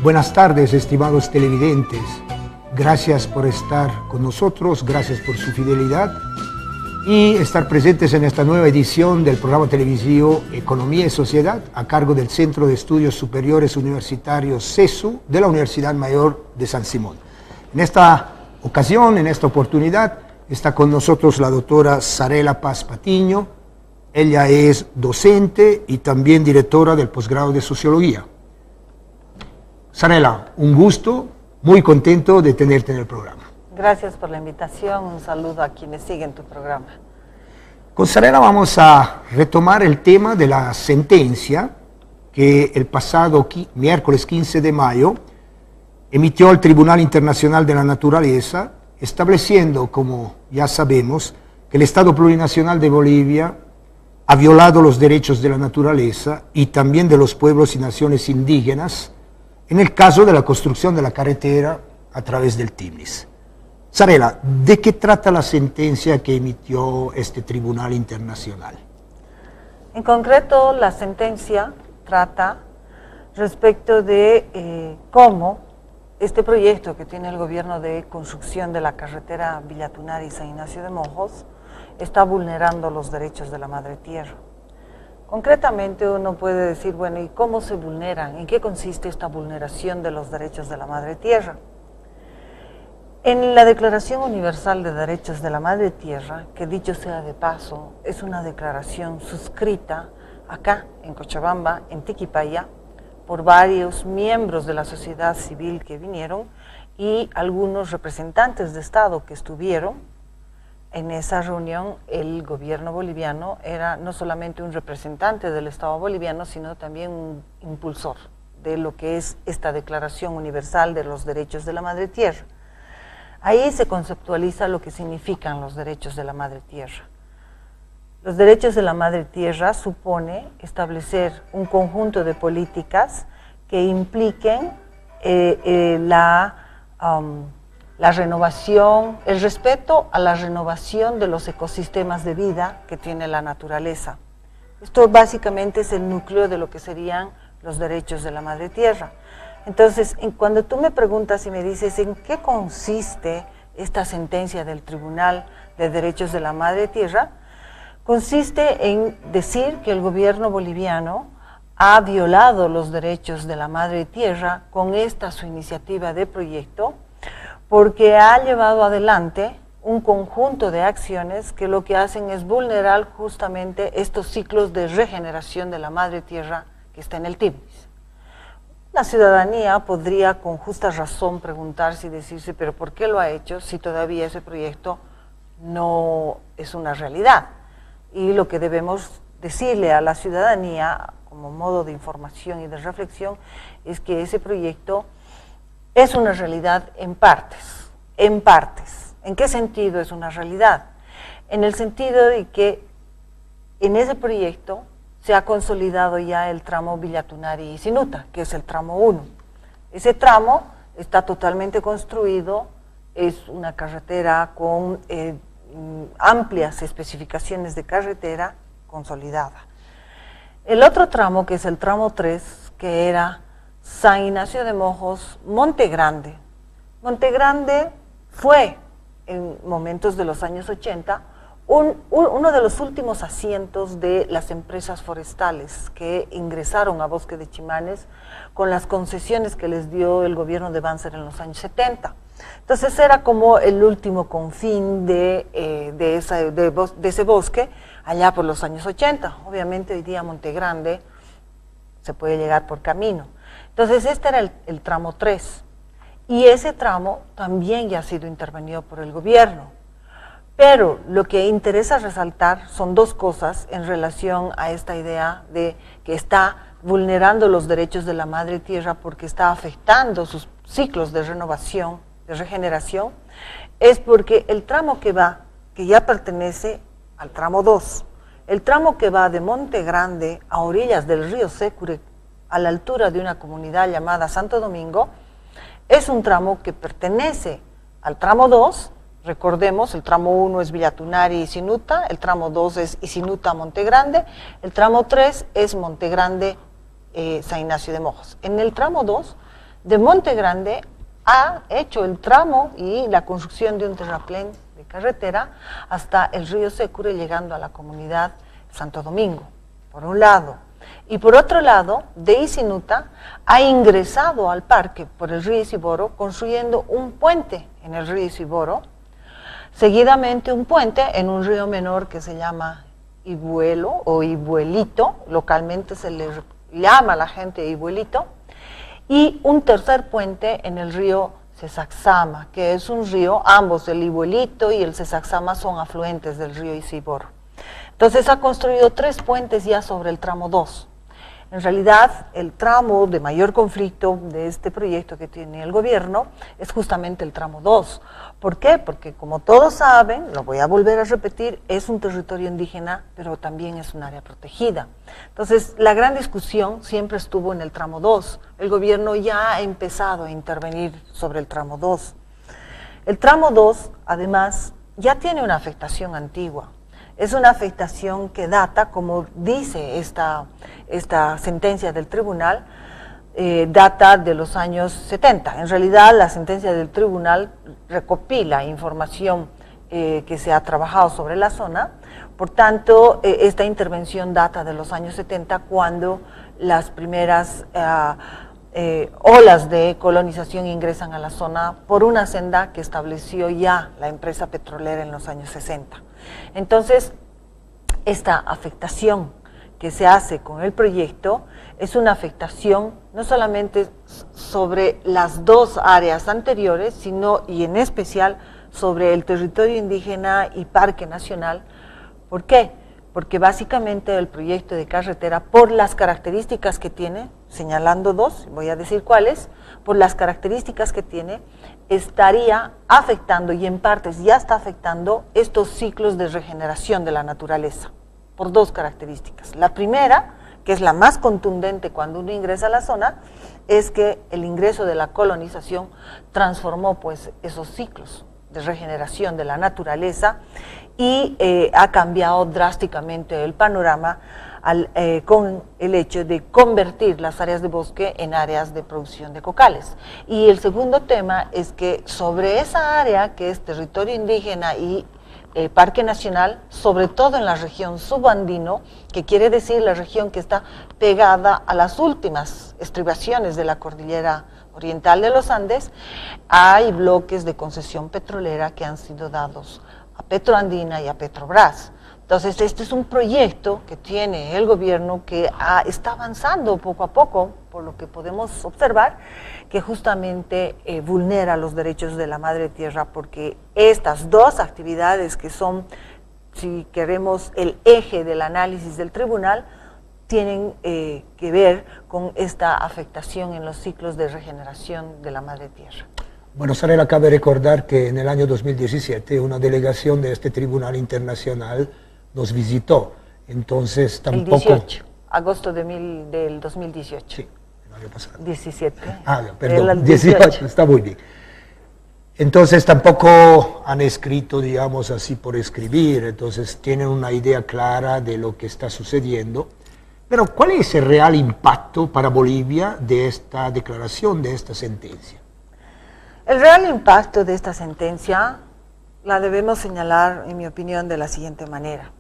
Buenas tardes, estimados televidentes. Gracias por estar con nosotros, gracias por su fidelidad y estar presentes en esta nueva edición del programa televisivo Economía y Sociedad a cargo del Centro de Estudios Superiores Universitarios CESU de la Universidad Mayor de San Simón. En esta ocasión, en esta oportunidad, está con nosotros la doctora Sarela Paz Patiño. Ella es docente y también directora del posgrado de Sociología. Sarela, un gusto, muy contento de tenerte en el programa. Gracias por la invitación, un saludo a quienes siguen tu programa. Con Sarela vamos a retomar el tema de la sentencia que el pasado miércoles 15 de mayo emitió el Tribunal Internacional de la Naturaleza, estableciendo, como ya sabemos, que el Estado Plurinacional de Bolivia ha violado los derechos de la naturaleza y también de los pueblos y naciones indígenas en el caso de la construcción de la carretera a través del Timnis. Sarela, ¿de qué trata la sentencia que emitió este Tribunal Internacional? En concreto, la sentencia trata respecto de cómo este proyecto que tiene el gobierno de construcción de la carretera Villatunari-San Ignacio de Mojos está vulnerando los derechos de la Madre Tierra. Concretamente uno puede decir, bueno, ¿y cómo se vulneran? ¿En qué consiste esta vulneración de los derechos de la Madre Tierra? En la Declaración Universal de Derechos de la Madre Tierra, que dicho sea de paso, es una declaración suscrita acá en Cochabamba, en Tiquipaya, por varios miembros de la sociedad civil que vinieron y algunos representantes de Estado que estuvieron. En esa reunión el gobierno boliviano era no solamente un representante del Estado boliviano, sino también un impulsor de lo que es esta Declaración Universal de los Derechos de la Madre Tierra. Ahí se conceptualiza lo que significan los derechos de la Madre Tierra. Los derechos de la Madre Tierra supone establecer un conjunto de políticas que impliquen la renovación, el respeto a la renovación de los ecosistemas de vida que tiene la naturaleza. Esto básicamente es el núcleo de lo que serían los derechos de la Madre Tierra. Entonces, cuando tú me preguntas y me dices en qué consiste esta sentencia del Tribunal de Derechos de la Madre Tierra, consiste en decir que el gobierno boliviano ha violado los derechos de la Madre Tierra con esta su iniciativa de proyecto, porque ha llevado adelante un conjunto de acciones que lo que hacen es vulnerar justamente estos ciclos de regeneración de la Madre Tierra que está en el Timnis. La ciudadanía podría con justa razón preguntarse y decirse, pero ¿por qué lo ha hecho si todavía ese proyecto no es una realidad? Y lo que debemos decirle a la ciudadanía como modo de información y de reflexión es que ese proyecto es una realidad en partes, en partes. ¿En qué sentido es una realidad? En el sentido de que en ese proyecto se ha consolidado ya el tramo Villatunari-Isinuta, que es el tramo 1. Ese tramo está totalmente construido, es una carretera con amplias especificaciones de carretera consolidada. El otro tramo, que es el tramo 3, que era San Ignacio de Mojos, Monte Grande. Monte Grande fue, en momentos de los años 80, uno de los últimos asientos de las empresas forestales que ingresaron a Bosque de Chimanes con las concesiones que les dio el gobierno de Banzer en los años 70. Entonces era como el último confín de ese bosque allá por los años 80. Obviamente hoy día Monte Grande se puede llegar por camino. Entonces este era el tramo 3 y ese tramo también ya ha sido intervenido por el gobierno. Pero lo que interesa resaltar son dos cosas en relación a esta idea de que está vulnerando los derechos de la Madre Tierra porque está afectando sus ciclos de renovación, de regeneración, es porque el tramo que ya pertenece al tramo 2, el tramo que va de Monte Grande a orillas del río Sécure, a la altura de una comunidad llamada Santo Domingo, es un tramo que pertenece al tramo 2. Recordemos, el tramo 1 es Villatunari-Isinuta, el tramo 2 es Isinuta-Monte Grande, el tramo 3 es Monte Grande, San Ignacio de Mojos. En el tramo 2 de Monte Grande ha hecho el tramo y la construcción de un terraplén de carretera hasta el río Sécure, llegando a la comunidad Santo Domingo, por un lado. Y por otro lado, de Isinuta ha ingresado al parque por el río Isiboro, construyendo un puente en el río Isiboro, seguidamente un puente en un río menor que se llama Ibuelo o Ibuelito, localmente se le llama a la gente Ibuelito, y un tercer puente en el río Cesaxama, que es un río, ambos el Ibuelito y el Cesaxama son afluentes del río Isiboro. Entonces ha construido 3 puentes ya sobre el tramo 2. En realidad, el tramo de mayor conflicto de este proyecto que tiene el gobierno es justamente el tramo 2. ¿Por qué? Porque como todos saben, lo voy a volver a repetir, es un territorio indígena, pero también es un área protegida. Entonces, la gran discusión siempre estuvo en el tramo 2. El gobierno ya ha empezado a intervenir sobre el tramo 2. El tramo 2, además, ya tiene una afectación antigua. Es una afectación que data, como dice esta sentencia del tribunal, data de los años 70. En realidad, la sentencia del tribunal recopila información que se ha trabajado sobre la zona. Por tanto, esta intervención data de los años 70, cuando las primeras olas de colonización ingresan a la zona por una senda que estableció ya la empresa petrolera en los años 60. Entonces, esta afectación que se hace con el proyecto es una afectación no solamente sobre las 2 áreas anteriores, sino y en especial sobre el territorio indígena y parque nacional. ¿Por qué? Porque básicamente el proyecto de carretera, por las características que tiene, señalando 2, voy a decir cuáles, por las características que tiene, estaría afectando, y en partes ya está afectando, estos ciclos de regeneración de la naturaleza, por 2 características. La primera, que es la más contundente cuando uno ingresa a la zona, es que el ingreso de la colonización transformó pues esos ciclos de regeneración de la naturaleza y ha cambiado drásticamente el panorama con el hecho de convertir las áreas de bosque en áreas de producción de cocales. Y el segundo tema es que sobre esa área, que es territorio indígena y Parque Nacional, sobre todo en la región subandino, que quiere decir la región que está pegada a las últimas estribaciones de la cordillera oriental de los Andes, hay bloques de concesión petrolera que han sido dados a Petroandina y a Petrobras. Entonces, este es un proyecto que tiene el gobierno que está avanzando poco a poco, por lo que podemos observar, que justamente vulnera los derechos de la madre tierra, porque estas 2 actividades que son, si queremos, el eje del análisis del tribunal, tienen que ver con esta afectación en los ciclos de regeneración de la madre tierra. Bueno, Sarela, cabe recordar que en el año 2017 una delegación de este tribunal internacional nos visitó, entonces tampoco... El 18, agosto del 2018. Sí, el año pasado. 17. Perdón, 18, está muy bien. Entonces tampoco han escrito, digamos así, por escribir, entonces tienen una idea clara de lo que está sucediendo. Pero ¿cuál es el real impacto para Bolivia de esta declaración, de esta sentencia? El real impacto de esta sentencia la debemos señalar, en mi opinión, de la siguiente manera.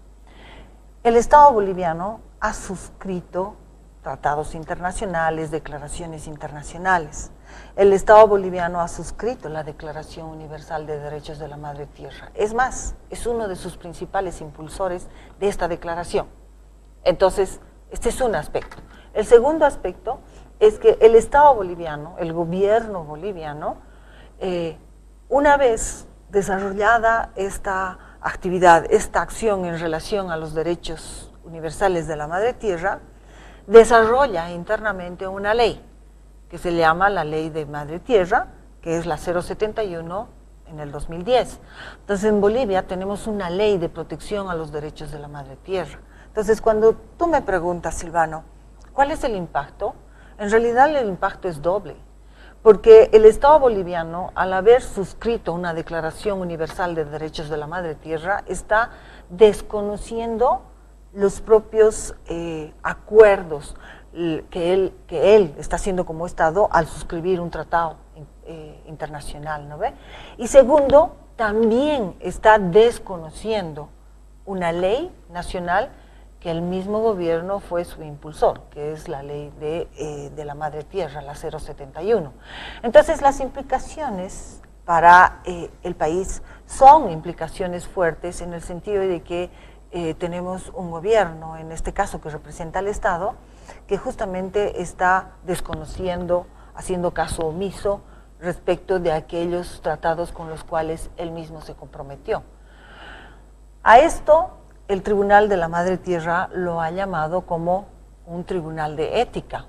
El Estado boliviano ha suscrito tratados internacionales, declaraciones internacionales. El Estado boliviano ha suscrito la Declaración Universal de Derechos de la Madre Tierra. Es más, es uno de sus principales impulsores de esta declaración. Entonces, este es un aspecto. El segundo aspecto es que el Estado boliviano, el gobierno boliviano, una vez desarrollada esta actividad, esta acción en relación a los derechos universales de la madre tierra, desarrolla internamente una ley que se llama la Ley de Madre Tierra, que es la 071 en el 2010. Entonces, en Bolivia tenemos una ley de protección a los derechos de la madre tierra. Entonces, cuando tú me preguntas, Silvano, ¿cuál es el impacto? En realidad el impacto es doble, porque el Estado boliviano, al haber suscrito una Declaración Universal de Derechos de la Madre Tierra, está desconociendo los propios acuerdos, que él está haciendo como Estado al suscribir un tratado internacional, ¿no ve? Y segundo, también está desconociendo una ley nacional que el mismo gobierno fue su impulsor, que es la ley de la Madre Tierra, la 071. Entonces, las implicaciones para el país son implicaciones fuertes en el sentido de que tenemos un gobierno, en este caso que representa al Estado, que justamente está desconociendo, haciendo caso omiso respecto de aquellos tratados con los cuales él mismo se comprometió. A esto, el Tribunal de la Madre Tierra lo ha llamado como un tribunal de ética.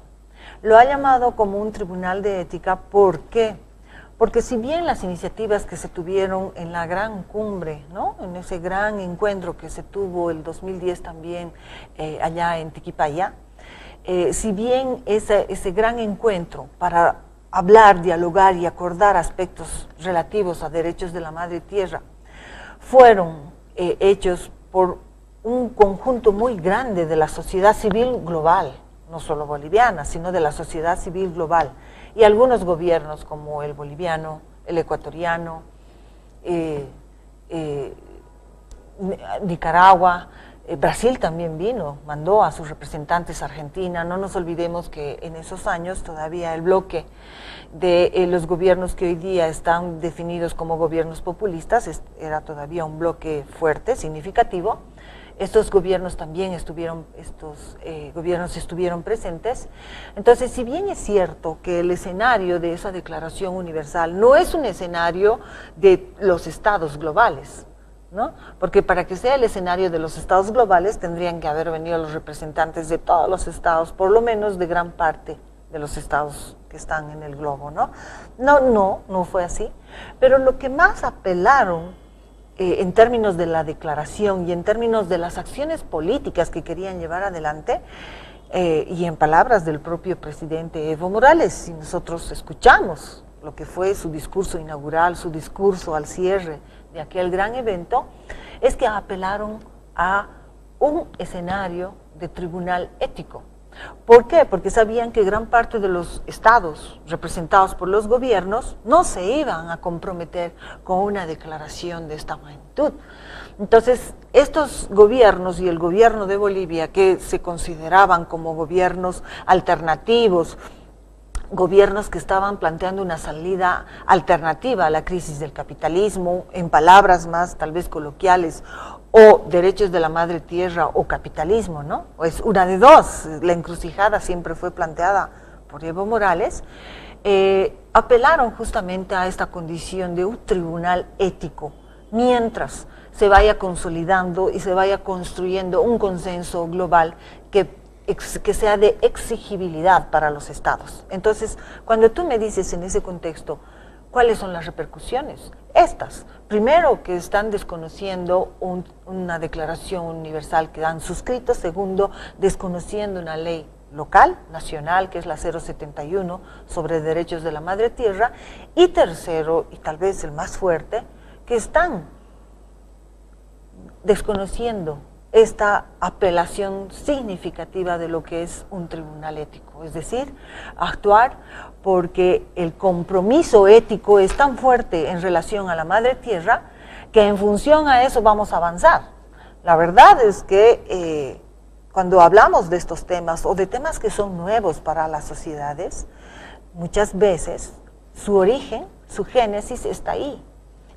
Lo ha llamado como un tribunal de ética, ¿por qué? Porque si bien las iniciativas que se tuvieron en la gran cumbre, ¿no?, en ese gran encuentro que se tuvo el 2010 también allá en Tiquipaya, si bien ese gran encuentro para hablar, dialogar y acordar aspectos relativos a derechos de la Madre Tierra fueron hechos por un conjunto muy grande de la sociedad civil global, no solo boliviana, sino de la sociedad civil global, y algunos gobiernos como el boliviano, el ecuatoriano, Nicaragua, Brasil también vino, mandó a sus representantes a Argentina. No nos olvidemos que en esos años todavía el bloque de los gobiernos que hoy día están definidos como gobiernos populistas era todavía un bloque fuerte, significativo. Estos gobiernos también estuvieron presentes. Entonces, si bien es cierto que el escenario de esa Declaración Universal no es un escenario de los estados globales, ¿no?, porque para que sea el escenario de los estados globales tendrían que haber venido los representantes de todos los estados, por lo menos de gran parte de los estados que están en el globo, ¿no? No fue así. Pero lo que más apelaron en términos de la declaración y en términos de las acciones políticas que querían llevar adelante, y en palabras del propio presidente Evo Morales, si nosotros escuchamos lo que fue su discurso inaugural, su discurso al cierre de aquel gran evento, es que apelaron a un escenario de tribunal ético. ¿Por qué? Porque sabían que gran parte de los estados representados por los gobiernos no se iban a comprometer con una declaración de esta magnitud. Entonces, estos gobiernos y el gobierno de Bolivia, que se consideraban como gobiernos alternativos, gobiernos que estaban planteando una salida alternativa a la crisis del capitalismo, en palabras más tal vez coloquiales, o derechos de la madre tierra o capitalismo, ¿no? O es una de dos, la encrucijada siempre fue planteada por Evo Morales, apelaron justamente a esta condición de un tribunal ético, mientras se vaya consolidando y se vaya construyendo un consenso global que sea de exigibilidad para los estados. Entonces, cuando tú me dices en ese contexto, ¿cuáles son las repercusiones? Estas, primero, que están desconociendo una declaración universal que han suscrito; segundo, desconociendo una ley local, nacional, que es la 071 sobre derechos de la madre tierra; y tercero, y tal vez el más fuerte, que están desconociendo esta apelación significativa de lo que es un tribunal ético, es decir, actuar porque el compromiso ético es tan fuerte en relación a la madre tierra que en función a eso vamos a avanzar. La verdad es que cuando hablamos de estos temas o de temas que son nuevos para las sociedades, muchas veces su origen, su génesis está ahí,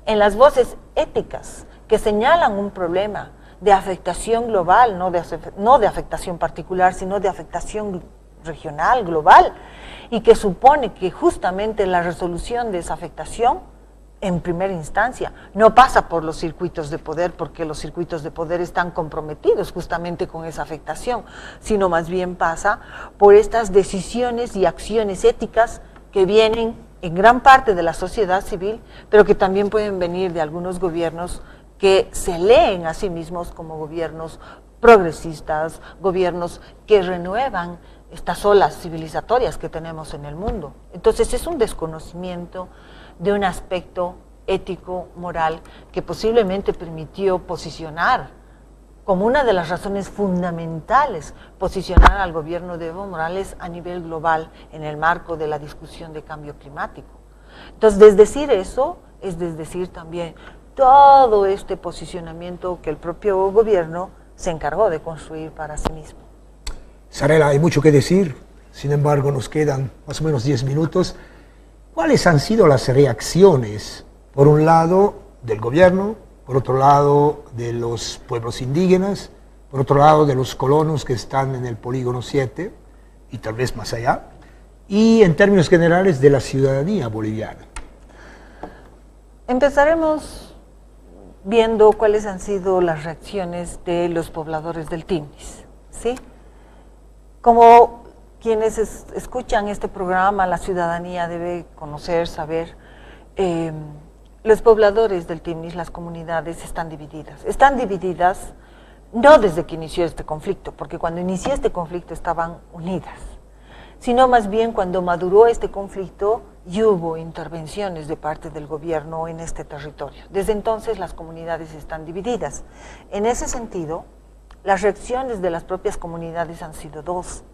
en las voces éticas que señalan un problema de afectación global, no de afectación particular, sino de afectación regional, global, y que supone que justamente la resolución de esa afectación, en primera instancia, no pasa por los circuitos de poder, porque los circuitos de poder están comprometidos justamente con esa afectación, sino más bien pasa por estas decisiones y acciones éticas que vienen en gran parte de la sociedad civil, pero que también pueden venir de algunos gobiernos que se leen a sí mismos como gobiernos progresistas, gobiernos que renuevan estas olas civilizatorias que tenemos en el mundo. Entonces es un desconocimiento de un aspecto ético, moral, que posiblemente permitió posicionar como una de las razones fundamentales posicionar al gobierno de Evo Morales a nivel global en el marco de la discusión de cambio climático. Entonces, desdecir eso es desdecir también todo este posicionamiento que el propio gobierno se encargó de construir para sí mismo. Zarela, hay mucho que decir, sin embargo nos quedan más o menos 10 minutos. ¿Cuáles han sido las reacciones, por un lado, del gobierno, por otro lado, de los pueblos indígenas, por otro lado, de los colonos que están en el Polígono 7 y tal vez más allá, y en términos generales de la ciudadanía boliviana? Empezaremos viendo cuáles han sido las reacciones de los pobladores del Timnis, ¿sí? Como quienes escuchan este programa, la ciudadanía debe conocer, saber, los pobladores del Timnis, las comunidades están divididas. Están divididas no desde que inició este conflicto, porque cuando inició este conflicto estaban unidas, sino más bien cuando maduró este conflicto y hubo intervenciones de parte del gobierno en este territorio. Desde entonces las comunidades están divididas. En ese sentido, las reacciones de las propias comunidades han sido dos.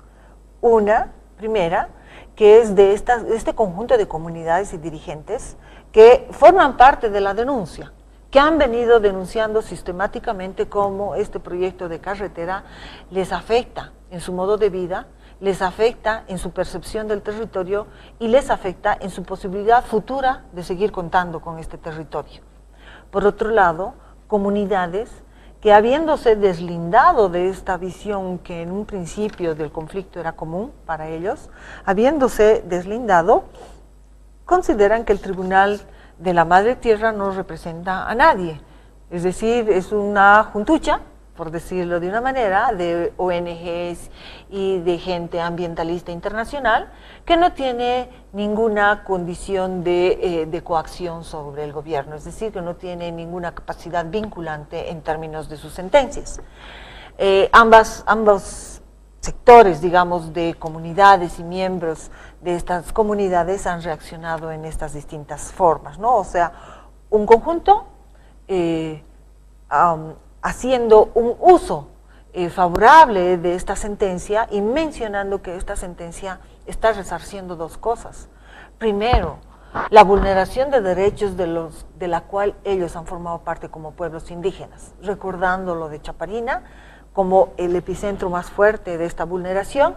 Una, primera, que es de este conjunto de comunidades y dirigentes que forman parte de la denuncia, que han venido denunciando sistemáticamente cómo este proyecto de carretera les afecta en su modo de vida, les afecta en su percepción del territorio y les afecta en su posibilidad futura de seguir contando con este territorio. Por otro lado, comunidades que habiéndose deslindado de esta visión que en un principio del conflicto era común para ellos, habiéndose deslindado, consideran que el Tribunal de la Madre Tierra no representa a nadie, es decir, es una juntucha, por decirlo de una manera, de ONGs y de gente ambientalista internacional que no tiene ninguna condición de coacción sobre el gobierno, es decir, que no tiene ninguna capacidad vinculante en términos de sus sentencias. Ambos sectores, digamos, de comunidades y miembros de estas comunidades han reaccionado en estas distintas formas, ¿no? O sea, un conjunto haciendo un uso favorable de esta sentencia y mencionando que esta sentencia está resarciendo dos cosas. Primero, la vulneración de derechos de la cual ellos han formado parte como pueblos indígenas, recordando lo de Chaparina como el epicentro más fuerte de esta vulneración,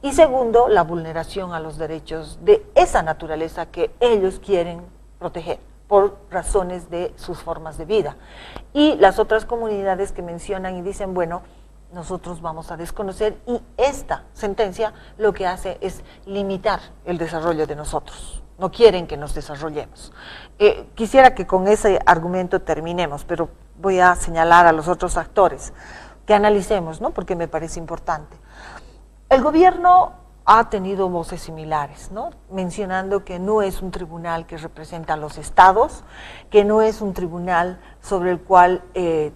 y segundo, la vulneración a los derechos de esa naturaleza que ellos quieren proteger por razones de sus formas de vida. Y las otras comunidades que mencionan y dicen, bueno, nosotros vamos a desconocer, y esta sentencia lo que hace es limitar el desarrollo de nosotros. No quieren que nos desarrollemos. Quisiera que con ese argumento terminemos, pero voy a señalar a los otros actores que analicemos, ¿no? Porque me parece importante. El gobierno ha tenido voces similares, ¿no? Mencionando que no es un tribunal que representa a los estados, que no es un tribunal sobre el cual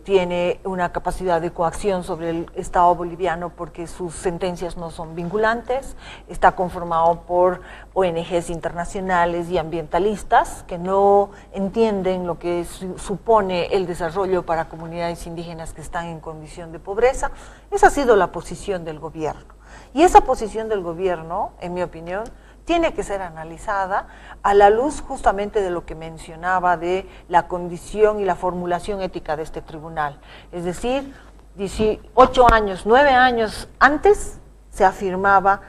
tiene una capacidad de coacción sobre el Estado boliviano porque sus sentencias no son vinculantes, está conformado por ONGs internacionales y ambientalistas que no entienden lo que supone el desarrollo para comunidades indígenas que están en condición de pobreza. Esa ha sido la posición del gobierno. Y esa posición del gobierno, en mi opinión, tiene que ser analizada a la luz justamente de lo que mencionaba de la condición y la formulación ética de este tribunal. Es decir, 18 años, 9 años antes se afirmaba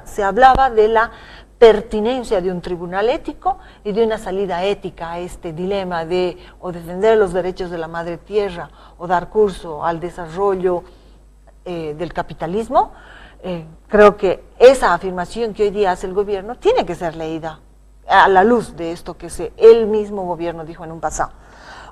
se hablaba de la pertinencia de un tribunal ético y de una salida ética a este dilema de o defender los derechos de la madre tierra o dar curso al desarrollo del capitalismo. Creo que esa afirmación que hoy día hace el gobierno tiene que ser leída a la luz de esto que el mismo gobierno dijo en un pasado.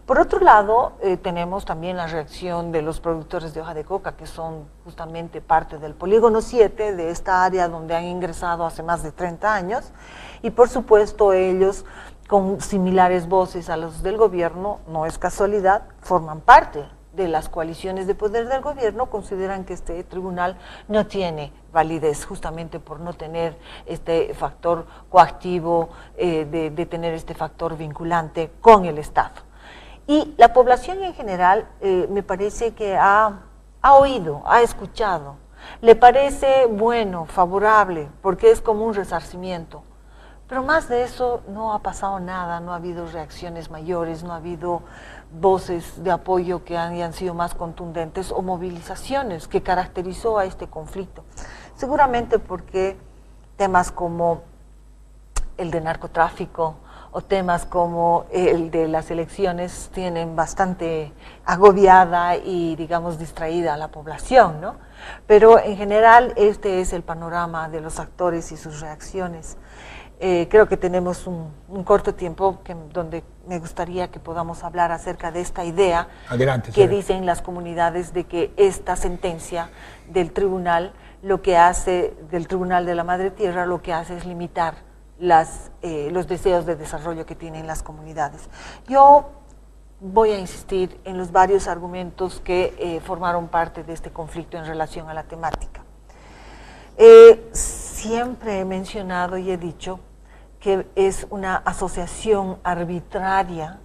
Por otro lado, tenemos también la reacción de los productores de hoja de coca, que son justamente parte del Polígono 7, de esta área donde han ingresado hace más de 30 años, y por supuesto ellos, con similares voces a los del gobierno, no es casualidad, forman parte de las coaliciones de poder del gobierno, consideran que este tribunal no tiene validez, justamente por no tener este factor coactivo, de tener este factor vinculante con el Estado. Y la población en general me parece que ha oído, ha escuchado, le parece bueno, favorable, porque es como un resarcimiento. Pero más de eso no ha pasado nada, no ha habido reacciones mayores, no ha habido voces de apoyo que hayan sido más contundentes o movilizaciones que caracterizó a este conflicto. Seguramente porque temas como el de narcotráfico o temas como el de las elecciones tienen bastante agobiada y, digamos, distraída a la población, ¿no? Pero en general este es el panorama de los actores y sus reacciones. Creo que tenemos un corto tiempo donde me gustaría que podamos hablar acerca de esta idea. Adelante, que dicen las comunidades de que esta sentencia del tribunal, del Tribunal de la Madre Tierra, lo que hace es limitar los deseos de desarrollo que tienen las comunidades. Yo voy a insistir en los varios argumentos que formaron parte de este conflicto en relación a la temática. Siempre he mencionado y he dicho que es una asociación arbitraria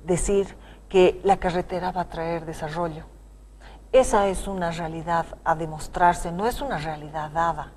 decir que la carretera va a traer desarrollo. Esa es una realidad a demostrarse, no es una realidad dada.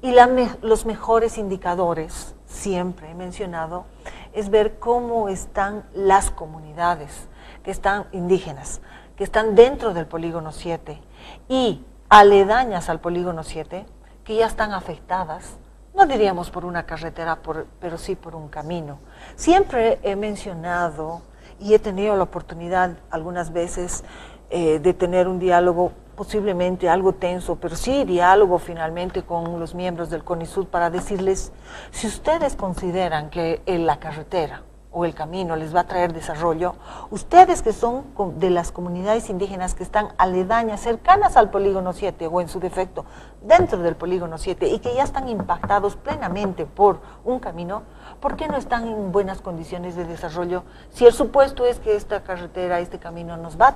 Y los mejores indicadores, siempre he mencionado, es ver cómo están las comunidades que están indígenas, que están dentro del polígono 7 y aledañas al polígono 7, que ya están afectadas, no diríamos por una carretera, pero sí por un camino. Siempre he mencionado y he tenido la oportunidad algunas veces de tener un diálogo posiblemente algo tenso, pero sí diálogo finalmente con los miembros del CONISUR para decirles, si ustedes consideran que la carretera o el camino les va a traer desarrollo, ustedes que son de las comunidades indígenas que están aledañas, cercanas al polígono 7 o en su defecto dentro del polígono 7 y que ya están impactados plenamente por un camino, ¿por qué no están en buenas condiciones de desarrollo si el supuesto es que esta carretera, este camino nos va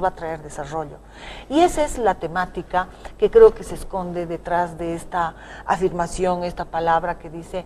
a traer desarrollo? Y esa es la temática que creo que se esconde detrás de esta afirmación, esta palabra que dice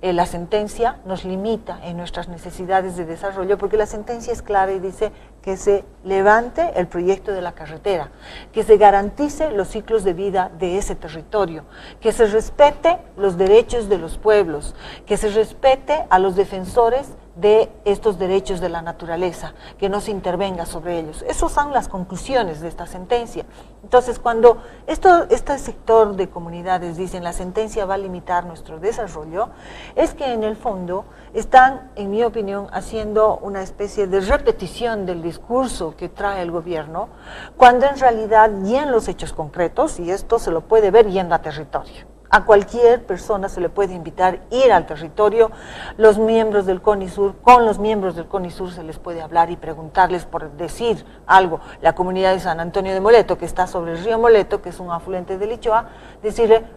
la sentencia nos limita en nuestras necesidades de desarrollo, porque la sentencia es clara y dice que se levante el proyecto de la carretera, que se garantice los ciclos de vida de ese territorio, que se respete los derechos de los pueblos, que se respete a los defensores de estos derechos de la naturaleza, que no se intervenga sobre ellos. Esas son las conclusiones de esta sentencia. Entonces, cuando este sector de comunidades dicen la sentencia va a limitar nuestro desarrollo, es que en el fondo están, en mi opinión, haciendo una especie de repetición del discurso que trae el gobierno, cuando en realidad y en los hechos concretos, y esto se lo puede ver yendo a territorio. A cualquier persona se le puede invitar a ir al territorio, los miembros del CONISUR, con los miembros del CONISUR se les puede hablar y preguntarles por decir algo. La comunidad de San Antonio de Moleto, que está sobre el río Moleto, que es un afluente del Ichoa, decirle,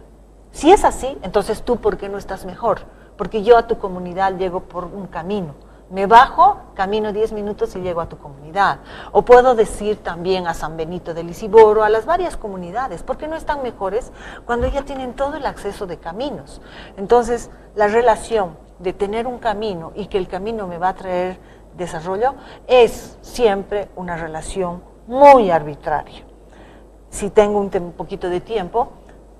si es así, entonces tú, ¿por qué no estás mejor? Porque yo a tu comunidad llego por un camino. Me bajo, camino 10 minutos y llego a tu comunidad. O puedo decir también a San Benito del Isiboro, a las varias comunidades, ¿por qué no están mejores cuando ya tienen todo el acceso de caminos? Entonces, la relación de tener un camino y que el camino me va a traer desarrollo es siempre una relación muy arbitraria. Si tengo un poquito de tiempo,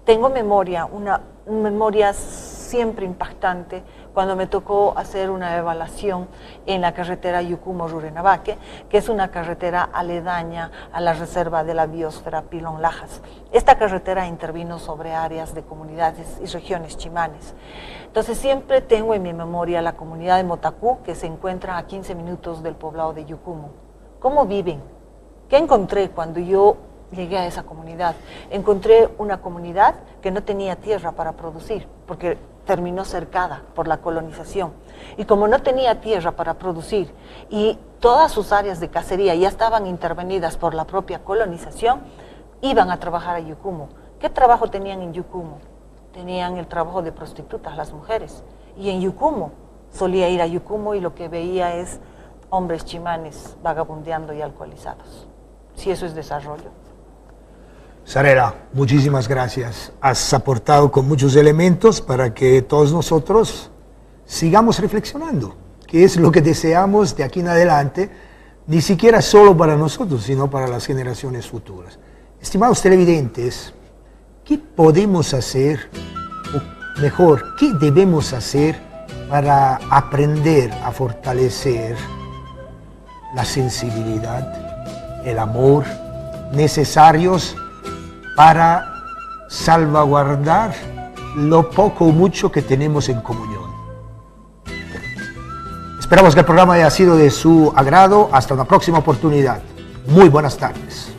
tengo memoria, una memoria siempre impactante cuando me tocó hacer una evaluación en la carretera Yucumo-Rurrenabaque, que es una carretera aledaña a la reserva de la biosfera Pilón Lajas. Esta carretera intervino sobre áreas de comunidades y regiones chimanes. Entonces siempre tengo en mi memoria la comunidad de Motacú, que se encuentra a 15 minutos del poblado de Yucumo. ¿Cómo viven? ¿Qué encontré cuando yo llegué a esa comunidad? Encontré una comunidad que no tenía tierra para producir, porque terminó cercada por la colonización. Y como no tenía tierra para producir y todas sus áreas de cacería ya estaban intervenidas por la propia colonización, iban a trabajar a Yucumo. ¿Qué trabajo tenían en Yucumo? Tenían el trabajo de prostitutas, las mujeres. Y en Yucumo, solía ir a Yucumo y lo que veía es hombres chimanes vagabundeando y alcoholizados. Si eso es desarrollo. Sarela, muchísimas gracias. Has aportado con muchos elementos para que todos nosotros sigamos reflexionando. que es lo que deseamos de aquí en adelante, ni siquiera solo para nosotros, sino para las generaciones futuras. Estimados televidentes, ¿qué podemos hacer, o mejor, qué debemos hacer para aprender a fortalecer la sensibilidad, el amor, necesarios para salvaguardar lo poco o mucho que tenemos en comunión? Esperamos que el programa haya sido de su agrado. Hasta una próxima oportunidad. Muy buenas tardes.